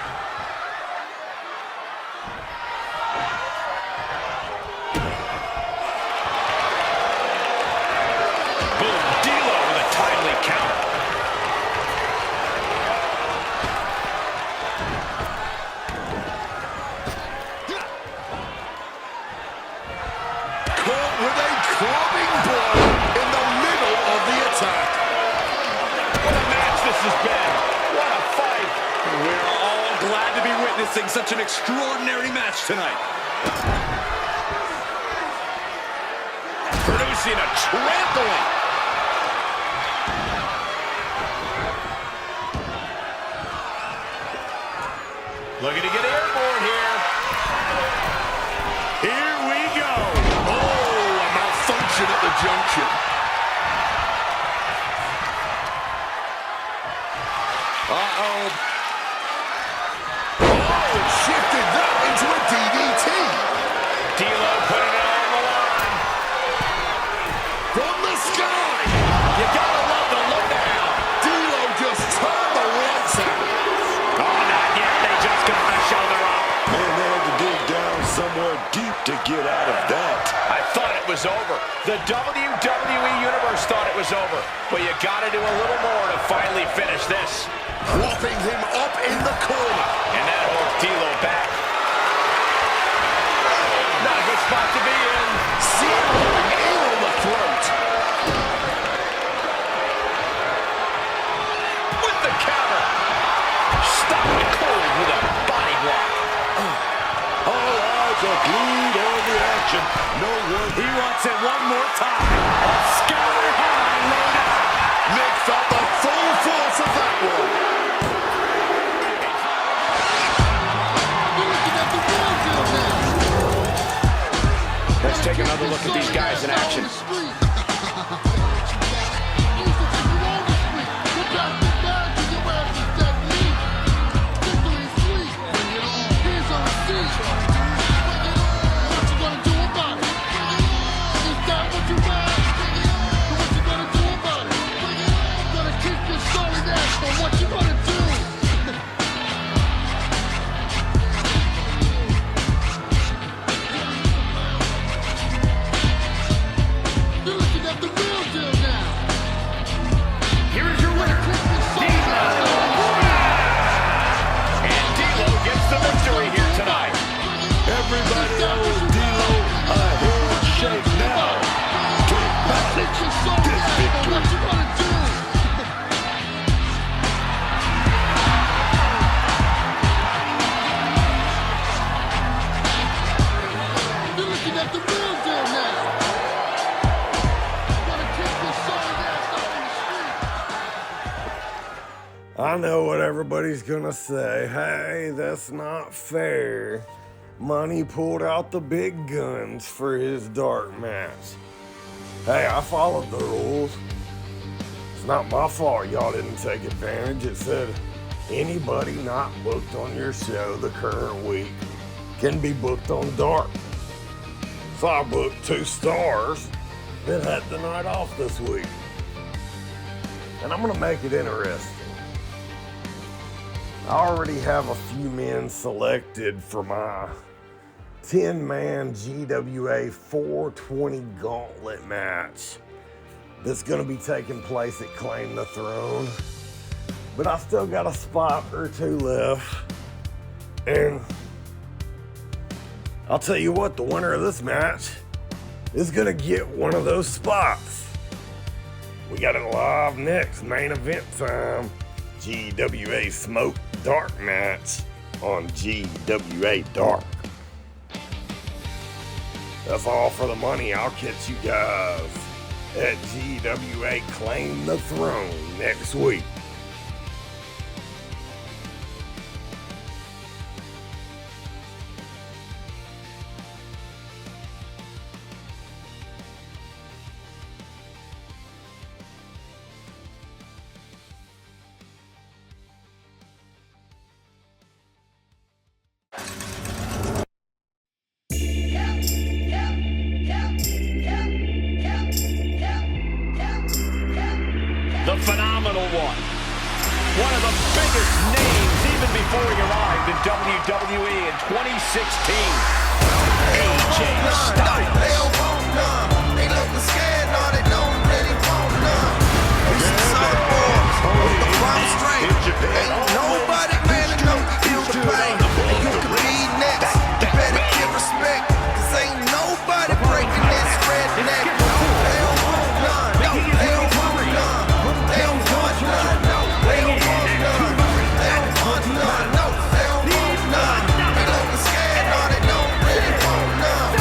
Boom, D'Lo with a timely counter. Caught with a clubbing blow in the middle of the attack. What a match this has been. What a fight. We're all glad to be witnessing such an extraordinary match tonight. Producing a trampling. Looking to get airborne here. Here we go. Oh, a malfunction at the junction. Uh-oh. Oh, it shifted that into a DDT. D'Lo putting it on the line. From the sky. You gotta love the lowdown. D'Lo just turned the lights out. Oh, not yet. They just got the shoulder up. Man, they had to dig down somewhere deep to get out of that. I thought it was over. The WWE Universe thought it was over. But you gotta do a little more to finally finish this. Propping him up in the corner. And that holds D'Lo back. Not a good spot to be in. Zeroing in on the throat. With the counter. Stop it cold with a body block. All eyes are glued on the action. No one. He wants it one more time. A sky high load out. Nick felt the full force of that one. Let's take another look at these guys in action. What you gonna do? know what everybody's gonna say. Hey, that's not fair. Money pulled out the big guns for his dark match. Hey, I followed the rules. It's not my fault y'all didn't take advantage. It said anybody not booked on your show the current week can be booked on Dark. So I booked 2 stars that had the night off this week. And I'm gonna make it interesting. I already have a few men selected for my 10-man GWA 420 gauntlet match that's gonna be taking place at Claim the Throne. But I still got a spot or 2 left. And I'll tell you what, the winner of this match is gonna get one of those spots. We got it live next, main event time. GWA Smoke Dark match on GWA Dark. That's all for the money. I'll catch you guys at GWA Claim the Throne next week. The phenomenal one. One of the biggest names even before he arrived in WWE in 2016. AJ Styles. They don't want none. They looking scared, no, they don't really want none. These are solid boys with the bomb strength. Ain't nobody man enough to feel the pain. And you can be next. You better give respect, cause ain't nobody breaking this redneck. They don't want none. No, they don't want none. They don't want none. No, they don't want none. They don't want none. No, they don't want none. They looking scared, no, they don't really want none.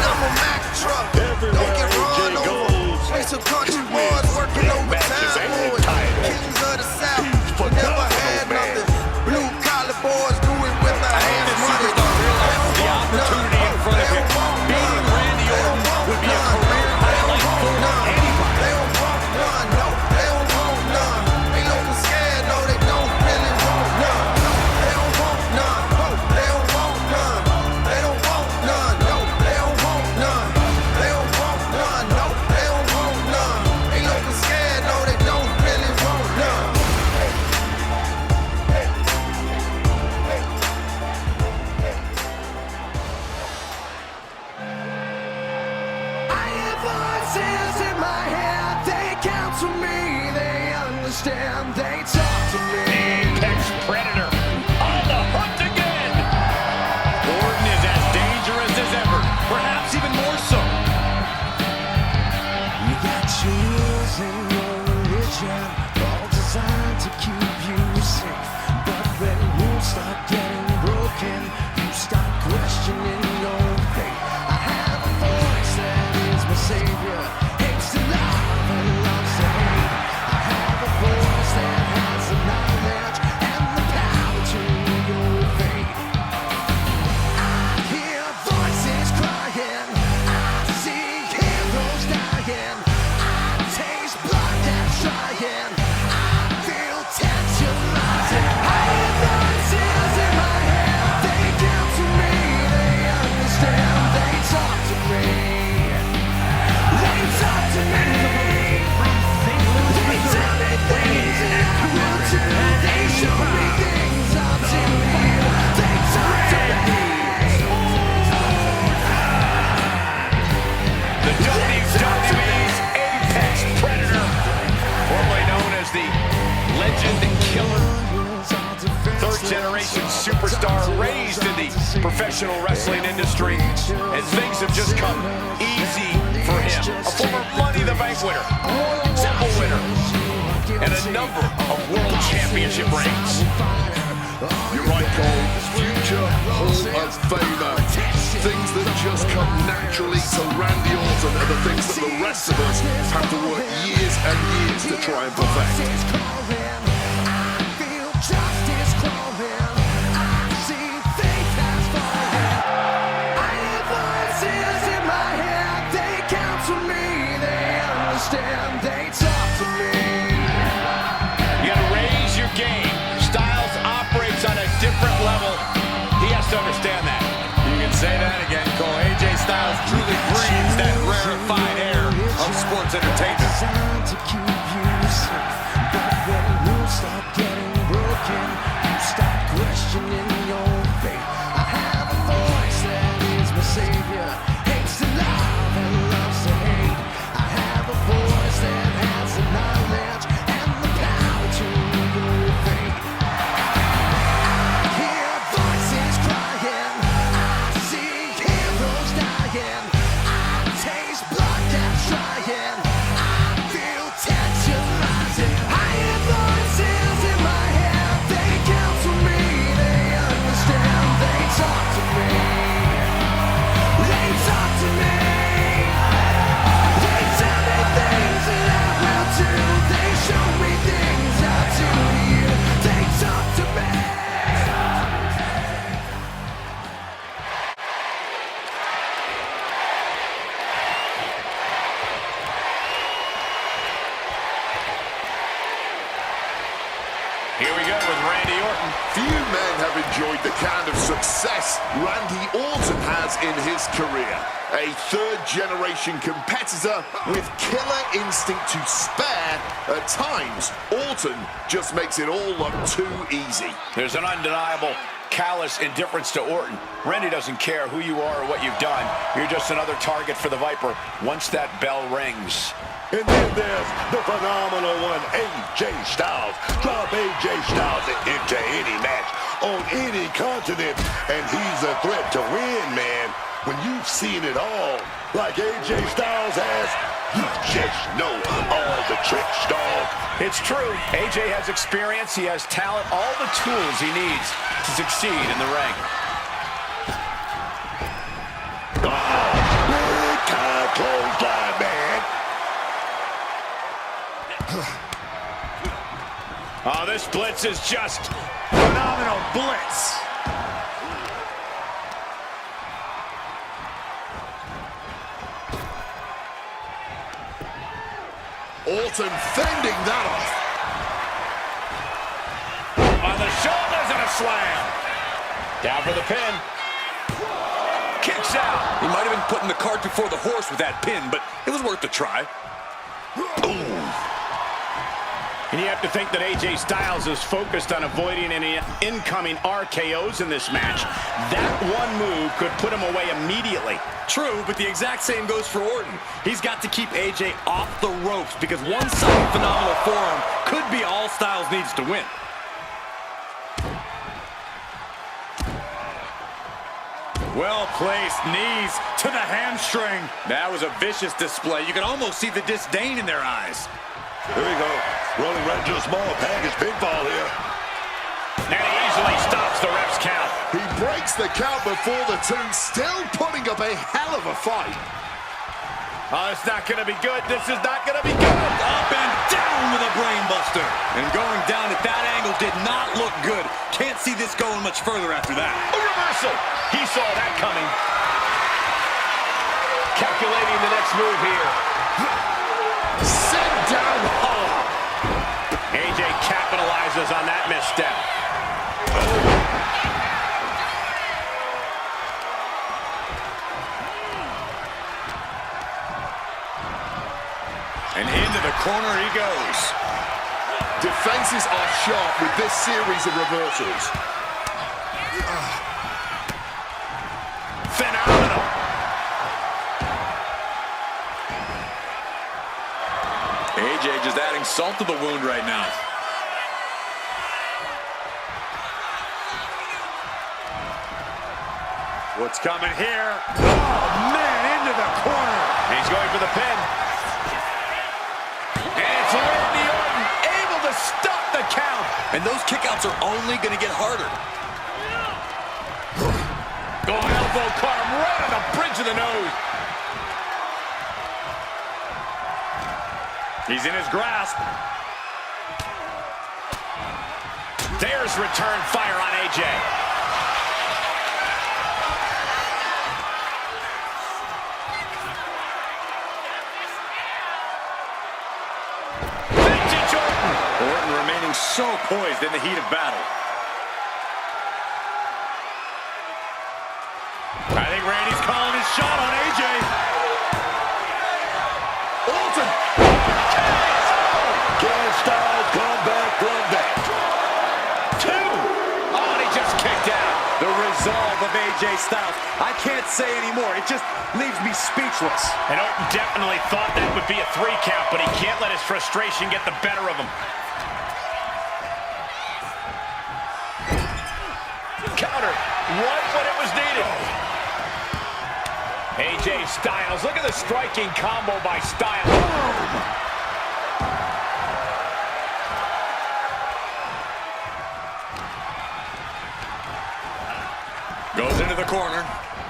I'm a Mack truck, don't get run over. Straight to country boys working overtime boys. Kings of the South, who never had nothing. Blue collar boys do it with their hands money. The opportunity in front of him. Beating Randy Orton would be a career highlight for anybody. They don't want none, no, they don't want none. They looking scared, no, they don't really want none. They don't want none, no, they don't want none. They don't want none, no, they don't want none. They don't want none, no, they don't want none. They looking scared, no, they don't really want none. I have voices in my head, they counsel me, they understand, they talk to me. Apex Predator on the hunt again. Orton is as dangerous as ever, perhaps even more so. You got tools in your religion, all designed to keep you safe. But when rules start getting broken, you start questioning your faith. I have a voice that is my savior, hates to love and loves to hate. I have a voice that has the knowledge and the power to your fate. I hear voices crying, I see heroes dying, I taste blood that's trying, I feel tension rising. I hear voices in my head, they counsel me, they understand, they talk to me. They talk to me. They tell me things that I will do. They show me things I'll do. They talk to me. The WWE's Apex Predator, formerly known as the Legend Killer, third-generation superstar raised in the professional wrestling industry, and things have just come easy for him. A former Money in the Bank winner, Royal Rumble winner, and a number of World Championship reigns. You're right, Cole. Future Hall of Famer. Things that just come naturally to Randy Orton are the things that the rest of us have to work years and years to try and perfect. I feel enjoyed the kind of success Randy Orton has in his career. A third-generation competitor with killer instinct to spare. At times, Orton just makes it all look too easy. There's an undeniable callous indifference to Orton. Randy doesn't care who you are or what you've done. You're just another target for the Viper once that bell rings. And then there's the phenomenal one, AJ Styles. Drop AJ Styles into any match on any continent, and he's a threat to win, man. When you've seen it all, like AJ Styles has, you just know all the tricks, dog. It's true. AJ has experience, he has talent, all the tools he needs to succeed in the ring. Oh, big time clothesline, man. Oh, this blitz is just phenomenal blitz. Orton fending that off. On the shoulders and a slam. Down for the pin. Kicks out. He might have been putting the cart before the horse with that pin, but it was worth a try. Ooh. And you have to think that AJ Styles is focused on avoiding any incoming RKOs in this match. That one move could put him away immediately. True, but the exact same goes for Orton. He's got to keep AJ off the ropes because one sudden phenomenal forearm could be all Styles needs to win. Well-placed knees to the hamstring. That was a vicious display. You can almost see the disdain in their eyes. Here we go. Rolling right into a small package pinfall here. And he easily stops the ref's count. He breaks the count before the two, still putting up a hell of a fight. Oh, it's not going to be good. This is not going to be good. Up and down with a brainbuster. And going down at that angle did not look good. Can't see this going much further after that. A reversal. He saw that coming. Calculating the next move here. Sent down hard. AJ capitalizes on that misstep. And into the corner he goes. Defenses are sharp with this series of reversals. Phenomenal. AJ just adding salt to the wound right now. What's coming here? Oh, man, into the corner. He's going for the pin. And it's Randy Orton able to stop the count. And those kickouts are only going to get harder. Go elbow caught him right on the bridge of the nose. He's in his grasp. There's return fire on AJ. Vintage Orton. Orton remaining so poised in the heat of battle. I think Randy's calling his shot on AJ. Orton. Can Styles come back from that? Two. Oh, and he just kicked out. The resolve of AJ Styles. I can't say anymore. It just leaves me speechless. And Orton definitely thought that would be a 3 count, but he can't let his frustration get the better of him. Counter right when it was needed. AJ Styles, look at the striking combo by Styles. Boom! Goes into the corner.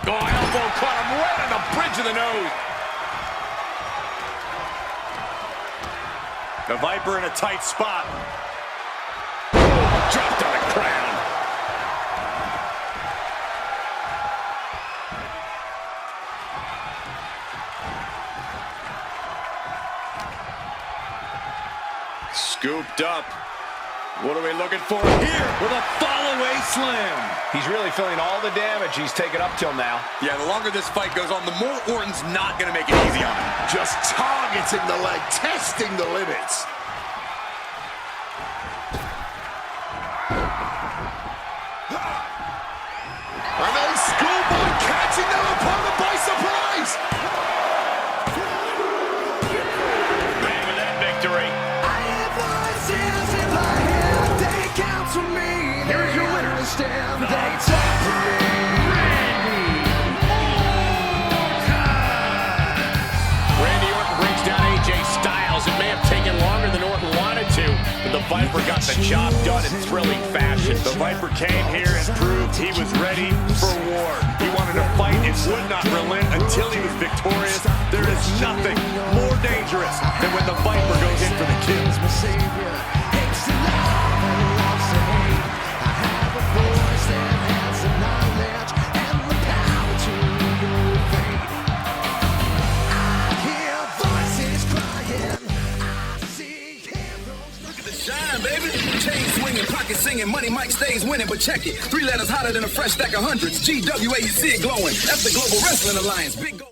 Oh, elbow caught him right on the bridge of the nose. The Viper in a tight spot. Dropped on the ground. Scooped up. What are we looking for here with a fall-away slam? He's really feeling all the damage he's taken up till now. Yeah, the longer this fight goes on, the more Orton's not going to make it easy on him. Just targeting the leg, testing the limits. And a schoolboy catching their opponent by surprise. Man with that victory. Here's your winners, Randy Orton brings down AJ Styles. It may have taken longer than Orton wanted to, but the Viper got the job done in thrilling fashion. The Viper came here and proved he was ready for war. He wanted to fight and would not relent until he was victorious. There is nothing more dangerous than when the Viper goes in for the kill. Shine, baby. Chain swinging, pocket singing, money Mike stays winning, but check it. 3 letters hotter than a fresh stack of hundreds. GWA, you see it glowing. That's the Global Wrestling Alliance. Big